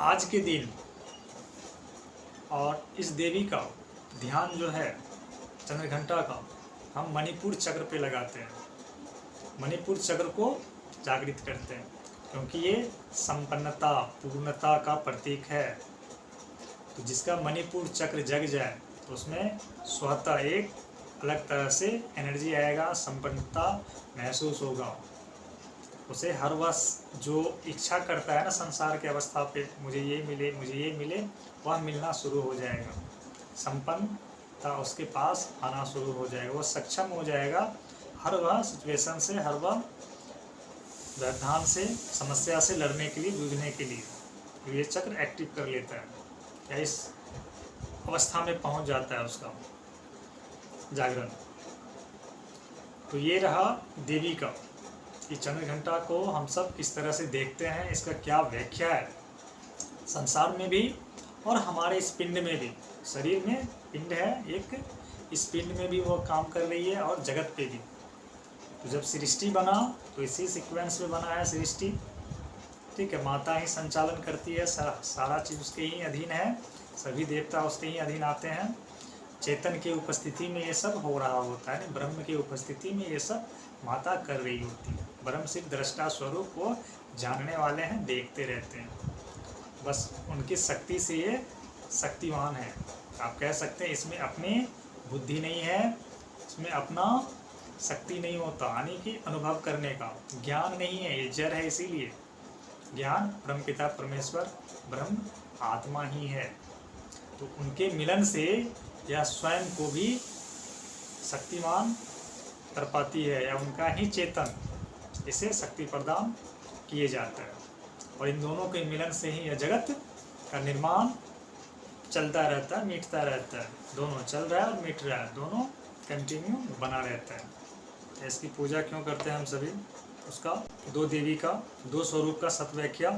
आज के दिन और इस देवी का ध्यान जो है चंद्रघंटा का हम मणिपुर चक्र पे लगाते हैं। मणिपुर चक्र को जागृत करते हैं क्योंकि ये संपन्नता पूर्णता का प्रतीक है। तो जिसका मणिपुर चक्र जग जाए तो उसमें स्वतः एक अलग तरह से एनर्जी आएगा, संपन्नता महसूस होगा। उसे हर वर्ष जो इच्छा करता है ना संसार की अवस्था पे, मुझे ये मिले मुझे ये मिले, वह मिलना शुरू हो जाएगा। संपन्नता उसके पास आना शुरू हो जाएगा। वह सक्षम हो जाएगा हर वह सिचुएशन से, हर वह व्यवधान से, समस्या से लड़ने के लिए, जूझने के लिए। तो ये चक्र एक्टिव कर लेता है या इस अवस्था में पहुंच जाता है उसका जागरण। तो ये रहा देवी का कि चंद्रघंटा को हम सब किस तरह से देखते हैं, इसका क्या व्याख्या है संसार में भी और हमारे इस पिंड में भी। शरीर में पिंड है एक, इस पिंड में भी वो काम कर रही है और जगत पे भी। तो जब सृष्टि बना तो इसी सीक्वेंस में बना है सृष्टि, ठीक है। माता ही संचालन करती है, सारा चीज़ उसके ही अधीन है, सभी देवता उसके ही अधीन आते हैं। चेतन की उपस्थिति में ये सब हो रहा होता है, ब्रह्म की उपस्थिति में ये सब माता कर रही होती है। ब्रह्म सिर्फ दृष्टा स्वरूप वो जानने वाले हैं, देखते रहते हैं। बस उनकी शक्ति से ये शक्तिवान है। आप कह सकते हैं इसमें अपनी बुद्धि नहीं है, इसमें अपना शक्ति नहीं होता, यानी कि अनुभव करने का ज्ञान नहीं है, ये जड़ है। इसीलिए ज्ञान ब्रह्म पिता परमेश्वर ब्रह्म आत्मा ही है। तो उनके मिलन से यह स्वयं को भी शक्तिमान कर पाती है, या उनका ही चेतन इसे शक्ति प्रदान किए जाता है। और इन दोनों के मिलन से ही यह जगत का निर्माण चलता रहता है, मिटता रहता है। दोनों चल रहा है और मिट रहा है, दोनों कंटिन्यू बना रहता है। इसकी पूजा क्यों करते हैं हम सभी? उसका दो देवी का, दो स्वरूप का सत्व्याख्या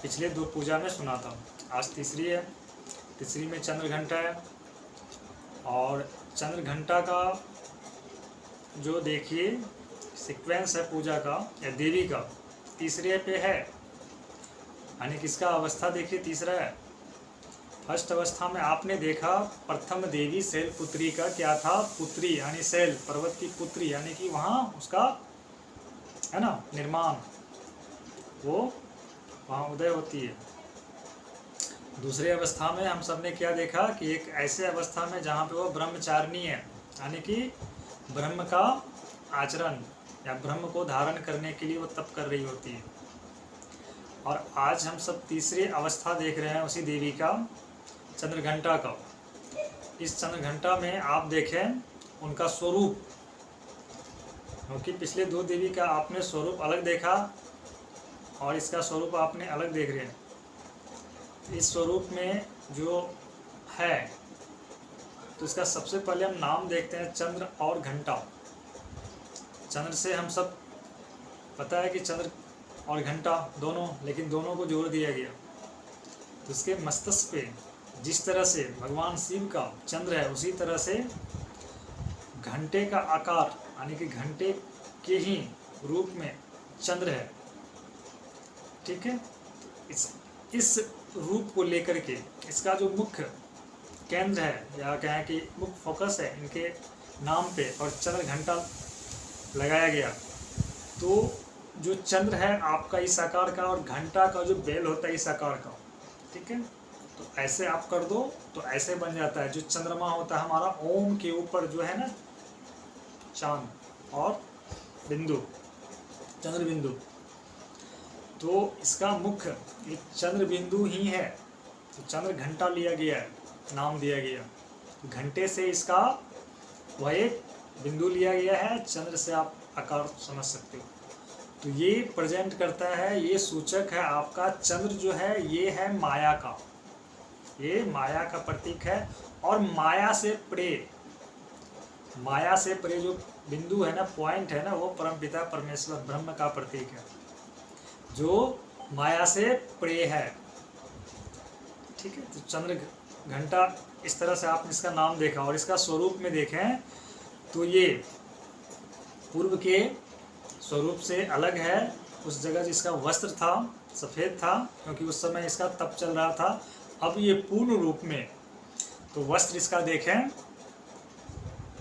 पिछले दो पूजा में सुना था। आज तीसरी है। तीसरी में चंद्रघंटा है, और चंद्रघंटा का जो देखिए सीक्वेंस है पूजा का या देवी का, तीसरे पे है। यानी किसका अवस्था देखिए तीसरा है। फर्स्ट अवस्था में आपने देखा प्रथम देवी शैलपुत्री का क्या था, पुत्री यानी शैल पर्वत की पुत्री, यानी कि वहाँ उसका है ना निर्माण, वो वहाँ उदय होती है। दूसरे अवस्था में हम सब ने क्या देखा कि एक ऐसे अवस्था में जहाँ पे वो ब्रह्मचारिणी है, यानी कि ब्रह्म का आचरण या ब्रह्म को धारण करने के लिए वो तप कर रही होती है। और आज हम सब तीसरी अवस्था देख रहे हैं उसी देवी का, चंद्रघंटा का। इस चंद्रघंटा में आप देखें उनका स्वरूप, क्योंकि पिछले दो देवी का आपने स्वरूप अलग देखा और इसका स्वरूप आपने अलग देख रहे हैं। इस स्वरूप में जो है तो इसका सबसे पहले हम नाम देखते हैं, चंद्र और घंटा। चंद्र से हम सब पता है कि चंद्र और घंटा दोनों, लेकिन दोनों को जोड़ दिया गया। तो इसके मस्तिष्क पे जिस तरह से भगवान शिव का चंद्र है, उसी तरह से घंटे का आकार, यानी कि घंटे के ही रूप में चंद्र है, ठीक है। इस रूप को लेकर के इसका जो मुख्य केंद्र है या कहें कि मुख्य फोकस है इनके नाम पे, और चंद्र घंटा लगाया गया। तो जो चंद्र है आपका इस आकार का, और घंटा का जो बेल होता है इस आकार का, ठीक है। तो ऐसे आप कर दो तो ऐसे बन जाता है। जो चंद्रमा होता है हमारा, ओम के ऊपर जो है ना चांद और बिंदु, चंद्र बिंदु, तो इसका मुख्य एक चंद्र बिंदु ही है। तो चंद्र घंटा लिया गया है, नाम दिया गया। घंटे से इसका वह एक बिंदु लिया गया है, चंद्र से आप आकार समझ सकते हो। तो ये प्रेजेंट करता है, ये सूचक है आपका चंद्र जो है, ये है माया का, ये माया का प्रतीक है। और माया से परे जो बिंदु है ना, पॉइंट है ना, वो परमपिता परमेश्वर ब्रह्म का प्रतीक है, जो माया से परे है, ठीक है। तो चंद्र घंटा इस तरह से आपने इसका नाम देखा, और इसका स्वरूप में देखें तो ये पूर्व के स्वरूप से अलग है, उस जगह जिसका वस्त्र था सफ़ेद था, क्योंकि उस समय इसका तप चल रहा था। अब ये पूर्ण रूप में, तो वस्त्र इसका देखें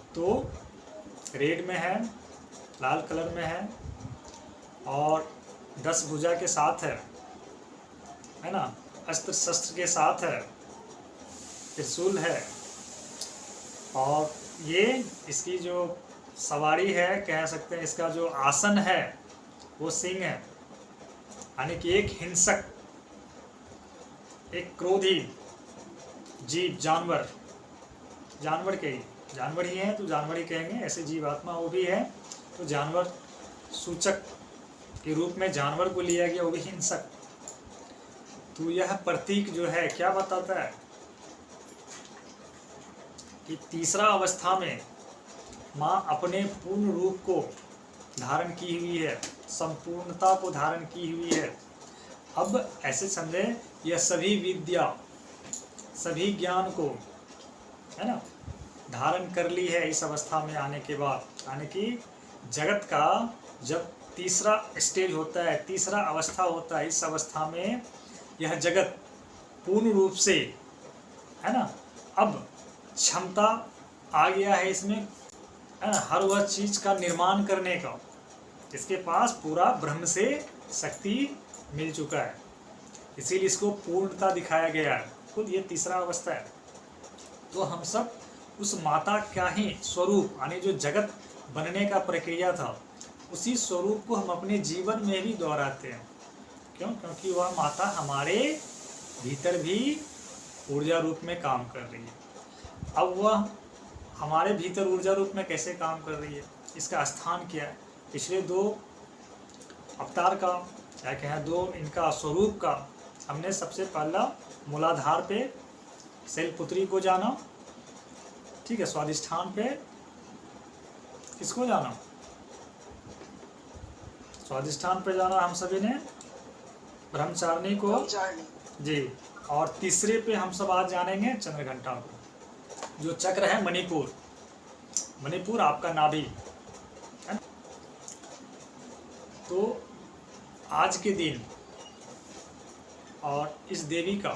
तो रेड में है, लाल कलर में है और 10 भुजा के साथ है ना, अस्त्र शस्त्र के साथ है, त्रिशूल है। और ये इसकी जो सवारी है, कह सकते हैं इसका जो आसन है वो सिंह है, यानी कि एक हिंसक, एक क्रोधी जीव, जानवर के ही, जानवर ही है तो जानवर ही कहेंगे, ऐसे जीव आत्मा वो भी है तो जानवर सूचक के रूप में जानवर को लिया गया, वो भी हिंसक। तो यह प्रतीक जो है क्या बताता है कि तीसरा अवस्था में माँ अपने पूर्ण रूप को धारण की हुई है, संपूर्णता को धारण की हुई है। अब ऐसे समझे, यह सभी विद्या, सभी ज्ञान को, है ना, धारण कर ली है इस अवस्था में आने के बाद। यानी कि जगत का जब तीसरा स्टेज होता है, तीसरा अवस्था होता है, इस अवस्था में यह जगत पूर्ण रूप से, है ना, अब क्षमता आ गया है इसमें, है ना, हर वह चीज़ का निर्माण करने का इसके पास पूरा ब्रह्म से शक्ति मिल चुका है, इसीलिए इसको पूर्णता दिखाया गया है। खुद ये तीसरा अवस्था है। तो हम सब उस माता का ही स्वरूप, यानी जो जगत बनने का प्रक्रिया था, उसी स्वरूप को हम अपने जीवन में भी दोहराते हैं। क्यों? क्योंकि वह माता हमारे भीतर भी ऊर्जा रूप में काम कर रही है। अब वह हमारे भीतर ऊर्जा रूप में कैसे काम कर रही है, इसका स्थान क्या है? पिछले 2 अवतार का, क्या कहें, 2 इनका स्वरूप का हमने सबसे पहला मूलाधार पे शैलपुत्री को जाना, ठीक है, स्वादिष्ठान पे किसको जाना, स्वादिष्ठान पे जाना हम सभी ने, ब्रह्मचारिणी को जी। और तीसरे पे हम सब आज जानेंगे चंद्रघंटा को, जो चक्र है मणिपुर, मणिपुर आपका नाभि है। तो आज के दिन और इस देवी का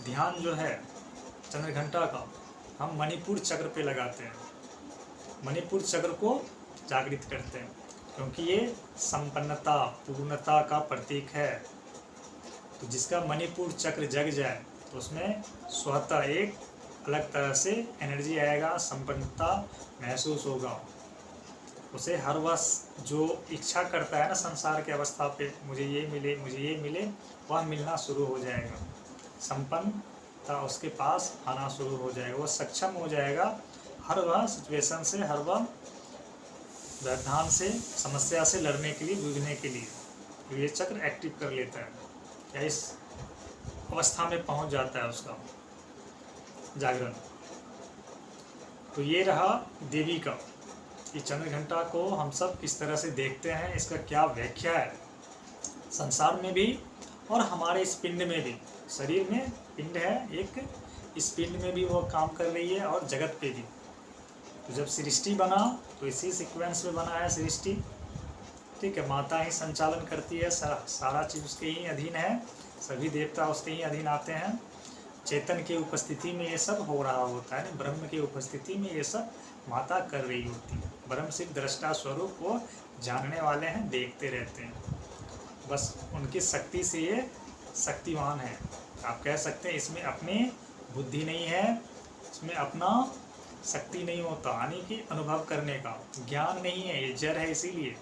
ध्यान जो है चंद्रघंटा का, हम मणिपुर चक्र पे लगाते हैं, मणिपुर चक्र को जागृत करते हैं, क्योंकि ये संपन्नता, पूर्णता का प्रतीक है। तो जिसका मणिपुर चक्र जग जाए तो उसमें स्वतः एक अलग तरह से एनर्जी आएगा, संपन्नता महसूस होगा। उसे हर वर्ष जो इच्छा करता है ना संसार के अवस्था पे, मुझे ये मिले, मुझे ये मिले, वह मिलना शुरू हो जाएगा, संपन्नता उसके पास आना शुरू हो जाएगा, वो सक्षम हो जाएगा हर वह सिचुएशन से, हर वह व्यवधान से, समस्या से लड़ने के लिए, जूझने के लिए। तो ये चक्र एक्टिव कर लेता है, या इस अवस्था में पहुंच जाता है उसका जागरण। तो ये रहा देवी का, कि चंद्रघंटा को हम सब किस तरह से देखते हैं, इसका क्या व्याख्या है संसार में भी और हमारे इस पिंड में भी। शरीर में पिंड है एक, इस पिंड में भी वो काम कर रही है और जगत पे भी। तो जब सृष्टि बना तो इसी सीक्वेंस में बना है सृष्टि, ठीक है, माता ही संचालन करती है, सारा चीज़ उसके ही अधीन है, सभी देवता उसके ही अधीन आते हैं। चेतन की उपस्थिति में ये सब हो रहा होता है, ब्रह्म की उपस्थिति में ये सब माता कर रही होती है। ब्रह्म सिर्फ दृष्टा स्वरूप को जानने वाले हैं, देखते रहते हैं, बस उनकी शक्ति से ये शक्तिवान है। आप कह सकते हैं इसमें अपनी बुद्धि नहीं है, इसमें अपना शक्ति नहीं होता, यानी कि अनुभव करने का ज्ञान नहीं है, ये जड़ है। इसीलिए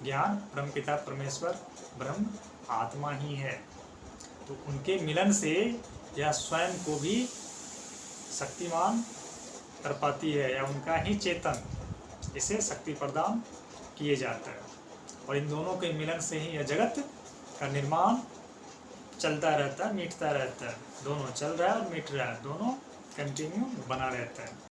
ज्ञान ब्रह्म पिता परमेश्वर ब्रह्म आत्मा ही है। तो उनके मिलन से यह स्वयं को भी शक्तिमान कर पाती है, या उनका ही चेतन इसे शक्ति प्रदान किए जाता है। और इन दोनों के मिलन से ही यह जगत का निर्माण चलता रहता है, मिटता रहता है। दोनों चल रहा है और मिट रहा है, दोनों कंटिन्यू बना रहता है।